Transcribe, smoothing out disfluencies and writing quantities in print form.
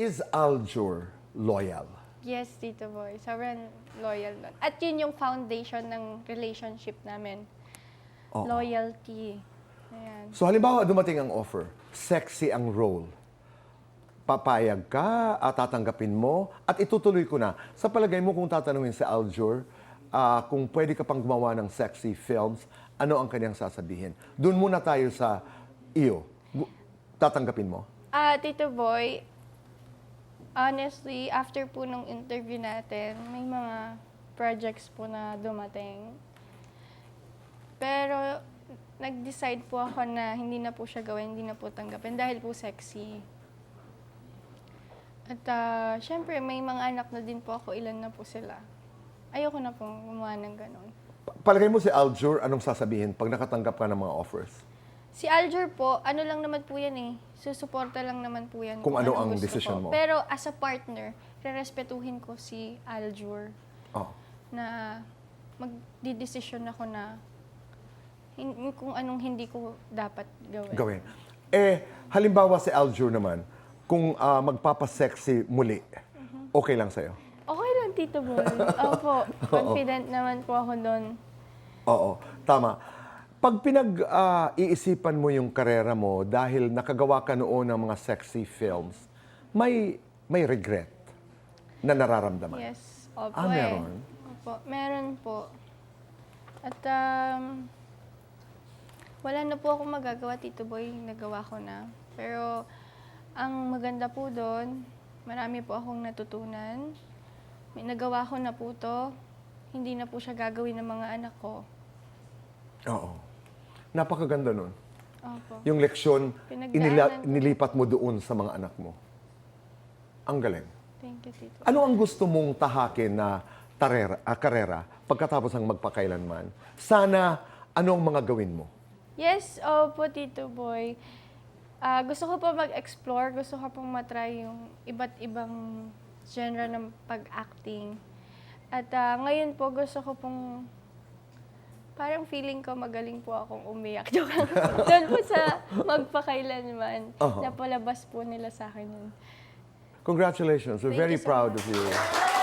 Is Aljur loyal? Yes, Tito Boy. Sobrang loyal nun. At yun yung foundation ng relationship namin. Oo. Loyalty. Ayan. So halimbawa dumating ang offer, sexy ang role. Papayag ka, tatanggapin mo, at itutuloy ko na. Sa palagay mo kung tatanungin si Aljur, kung pwede ka pang gumawa ng sexy films, ano ang kanyang sasabihin? Doon muna tayo sa iyo. Tatanggapin mo? Tito Boy, honestly, after po nung interview natin, may mga projects po na dumating. Pero nag-decide po ako na hindi na po siya gawin, hindi na po tanggapin dahil po sexy. At syempre, may mga anak na din po ako, ilan na po sila. Ayoko na pong gumawa ng ganon. Palagay mo si Aljur, anong sasabihin pag nakatanggap ka ng mga offers? Si Aljur po, ano lang naman po yan eh. Susuporta lang naman po yan. Kung ano ang anong gusto desisyon ko. mo. Pero as a partner, rerespetuhin ko si Aljur Oh. na magdidesisyon ako na kung anong hindi ko dapat gawin. Halimbawa si Aljur naman, kung magpapasexy muli, okay lang sa'yo? Okay lang, Tito Boy. Opo, confident naman po ako doon. Oo, tama. Pag pinag-iisipan mo yung karera mo dahil nakagawa ka noon ng mga sexy films, may regret na nararamdaman? Yes, opo meron? Opo, meron po. At wala na po ako magagawa, Tito Boy. Nagawa ko na. Pero ang maganda po doon, marami po akong natutunan. May nagawa ko na po to. Hindi na po siya gagawin ng mga anak ko. Oo. Napakaganda nun. Opo. Yung leksyon, Pinagdaanan ko. inilipat mo doon sa mga anak mo. Ang galing. Thank you, Tito. Ano ang gusto mong tahakin na karera pagkatapos ng magpakailanman? Sana, ano ang mga gawin mo? Yes, opo, Tito Boy. Gusto ko po mag-explore. Gusto ko pong matry yung iba't ibang genre ng pag-acting. At ngayon po, gusto ko pong parang feeling ko magaling po akong umiyak. Doon po sa magpakailanman. Uh-huh. Napalabas po nila sa akin yun. Congratulations. We're Thank very you so proud much. of you.